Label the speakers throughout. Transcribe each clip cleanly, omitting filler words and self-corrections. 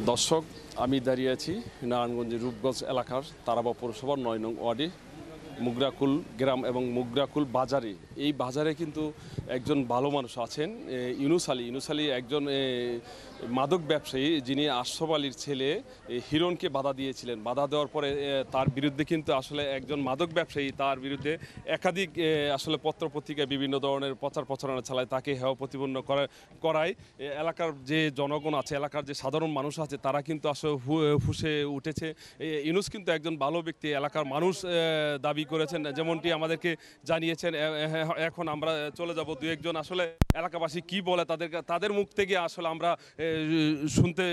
Speaker 1: দর্শক, আমি দাঁড়িয়ে আছি নারায়ণগঞ্জের রূপগঞ্জ এলাকার তারাবা পৌরসভার ৯ নং ওয়ার্ডে মুগরাকুল গ্রাম এবং মুগরাকুল বাজারে। এই বাজারে কিন্তু একজন ভালো মানুষ আছেন, ইউনুস আলী একজন মাদক ব্যবসায়ী, যিনি আশরাফ আলীর ছেলে হিরণকে বাধা দিয়েছিলেন। বাধা দেওয়ার পরে তার বিরুদ্ধে কিন্তু আসলে একজন মাদক ব্যবসায়ী তার বিরুদ্ধে একাধিক আসলে পত্রপত্রিকায় বিভিন্ন ধরনের প্রচারণা চালায়, তাকে হেয় প্রতিপন্ন করায়। এলাকার যে জনগণ আছে, এলাকার যে সাধারণ মানুষ আছে, তারা কিন্তু আসলে ফুঁসে উঠেছে। ইউনুস কিন্তু একজন ভালো ব্যক্তি, এলাকার মানুষ দাবি করেছেন, যেমনটি আমাদেরকে জানিয়েছেন। এখন আমরা চলে যাব দু একজন আসলে এলাকাবাসী কি বলে তাদের মুখ থেকে আসলে আমরা শুনতে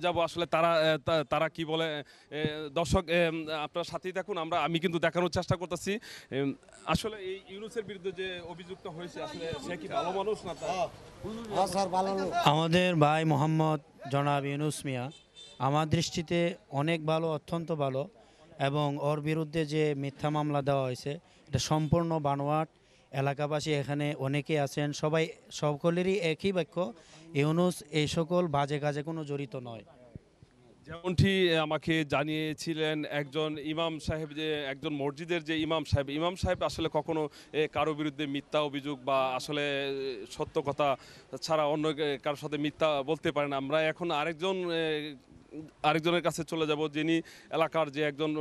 Speaker 1: যাব আসলে তারা কি বলে। দর্শক, আপনার সাথেই থাকুন। আমি কিন্তু দেখানোর চেষ্টা করতেছি আসলে এই ইউনুসের বিরুদ্ধে যে অভিযুক্ত হয়েছে, আসলে সে কি ভালো মানুষ না।
Speaker 2: আমাদের ভাই মোহাম্মদ জনাব ইউনুস মিয়া আমার দৃষ্টিতে অনেক ভালো, অত্যন্ত ভালো, এবং ওর বিরুদ্ধে যে মিথ্যা মামলা দেওয়া হয়েছে এটা সম্পূর্ণ বানোয়াট। এলাকাবাসী এখানে অনেকে আছেন, সকলেরই একই বাক্য, ইউনুস এই সকল বাজে কাজে কোনো জড়িত নয়।
Speaker 1: যেমনটি আমাকে জানিয়েছিলেন একজন ইমাম সাহেব, যে একজন মসজিদের যে ইমাম সাহেব আসলে কখনো কারো বিরুদ্ধে মিথ্যা অভিযোগ বা আসলে সত্য কথা ছাড়া অন্য কারোর সাথে মিথ্যা বলতে পারেন। আমরা এখন আরেকজনের কাছে চলে যাব, যিনি এলাকার যে একজন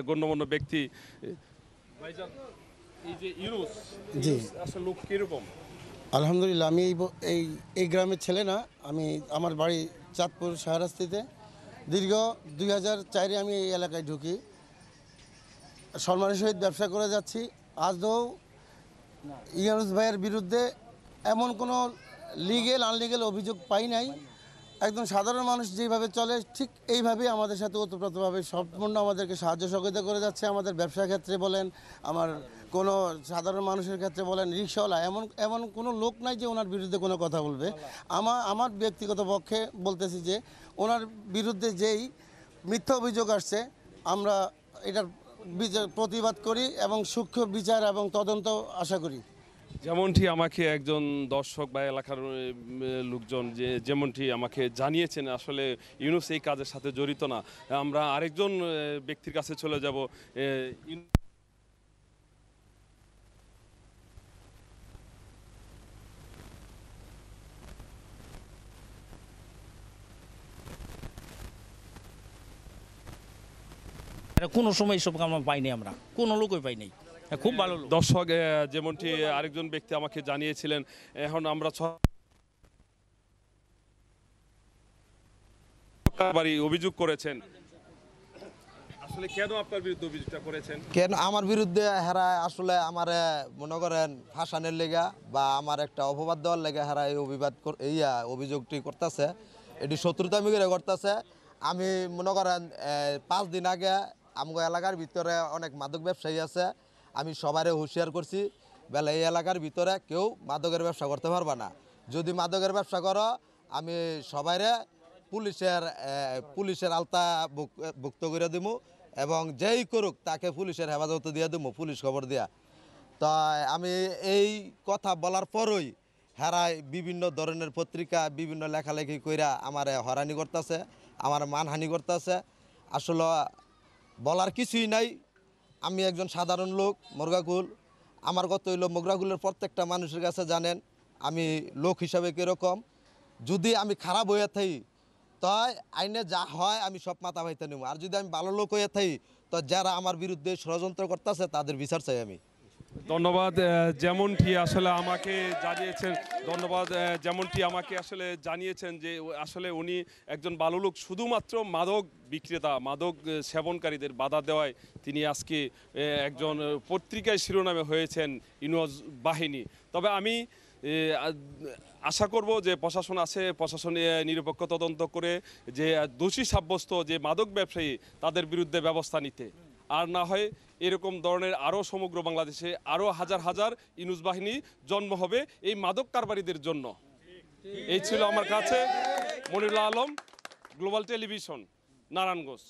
Speaker 1: গণ্যমান্য ব্যক্তি। ভাইজান, এই যে ইউনুস,
Speaker 3: জি
Speaker 1: আসলে লোক কিরকম?
Speaker 3: আলহামদুলিল্লাহ, আমি এই গ্রামের ছেলে না। আমার বাড়ি চাঁদপুর শাহরাস্তিতে। দীর্ঘ 2004-এ আমি এই এলাকায় ঢুকি, সম্মানের সহিত ব্যবসা করে যাচ্ছি। আজও ইউনুস ভাইয়ের বিরুদ্ধে এমন কোনো লিগেল আনলিগেল অভিযোগ পাই নাই। একদম সাধারণ মানুষ যেভাবে চলে ঠিক এইভাবেই আমাদের সাথে ওতপ্রোতভাবে সম্পূর্ণ আমাদেরকে সাহায্য সহযোগিতা করে যাচ্ছে। আমাদের ব্যবসা ক্ষেত্রে বলেন, আমার কোনো সাধারণ মানুষের ক্ষেত্রে বলেন, রিক্সাওয়ালা, এমন কোনো লোক নাই যে ওনার বিরুদ্ধে কোনো কথা বলবে। আমার ব্যক্তিগত পক্ষে বলতেছি যে ওনার বিরুদ্ধে যেই মিথ্যা অভিযোগ আসছে, আমরা এটার প্রতিবাদ করি এবং সূক্ষ্ম বিচার এবং তদন্ত আশা করি।
Speaker 1: যেমনটি আমাকে একজন দর্শক বা এলাকার লোকজন যেমনটি আমাকে জানিয়েছেন, আসলে ইউনুস এই কাজের সাথে জড়িত না। আমরা আরেকজন ব্যক্তির কাছে চলে যাব।
Speaker 4: কোনো সময় এসব আমরা পাইনি, আমরা কোনো লোকই পাইনি। খুব ভালো
Speaker 1: দর্শক, যেমনটি আরেকজন ব্যক্তি আমাকে জানিয়েছিলেন, এখন আমরা অভিযোগ করেছেন। আসলে কেন আপনার বিরুদ্ধে অভিযোগটা করেছেন?
Speaker 5: কেন আমার বিরুদ্ধে হেরা আসলে আমার মনে করেন ফাঁসানের লেগা বা আমার একটা অপবাদ দেওয়ার লেগে হেরা এই অভিযোগটি করতেছে, এটি শত্রুতামি করে করতেছে। আমি মনে করেন 5 দিন আগে আমগো এলাকার ভিতরে অনেক মাদক ব্যবসায়ী আছে, আমি সবারে হুঁশিয়ার করছি, বেলা এই এলাকার ভিতরে কেউ মাদকের ব্যবসা করতে পারবে না। যদি মাদকের ব্যবসা করো আমি সবাইরে পুলিশের আলতা ভুক্ত করে দিব, এবং যেই করুক তাকে পুলিশের হেফাজতে দিয়ে দেবো, পুলিশ খবর দিয়া। তো আমি এই কথা বলার পরই হেরাই বিভিন্ন ধরনের পত্রিকা বিভিন্ন লেখালেখি কইরা আমার হয়রানি করতেছে, আমার মানহানি করতেছে। আসলে বলার কিছুই নাই। আমি একজন সাধারণ লোক, মুগরাকুল। আমার কত হইল মুগরাকুলের প্রত্যেকটা মানুষের কাছে জানেন আমি লোক হিসাবে কীরকম। যদি আমি খারাপ হয়ে থাকি তাই আইনে যা হয় আমি সব মাথা ভাইতে নেব, আর যদি আমি ভালো লোক হয়ে থাকি তো যারা আমার বিরুদ্ধে ষড়যন্ত্র করতেছে তাদের বিচার চাই আমি।
Speaker 1: ধন্যবাদ। যেমনটি আসলে আমাকে জানিয়েছেন, যেমনটি আমাকে আসলে জানিয়েছেন যে আসলে উনি একজন ভালো লোক, শুধুমাত্র মাদক বিক্রেতা, মাদক সেবনকারীদের বাধা দেওয়ায় তিনি আজকে একজন পত্রিকায় শিরোনামে হয়েছেন ইউনুস বাহিনী। তবে আমি আশা করব যে প্রশাসন নিরপেক্ষ তদন্ত করে যে দোষী সাব্যস্ত যে মাদক ব্যবসায়ী তাদের বিরুদ্ধে ব্যবস্থা নিতে, আর না হয় এরকম ধরনের আরও সমগ্র বাংলাদেশে আরও হাজার হাজার ইউনুস বাহিনী জন্ম হবে এই মাদক কারবারিদের জন্য। এই ছিল আমার কাছে মনিরুল আলম, গ্লোবাল টেলিভিশন, নারায়ণগঞ্জ।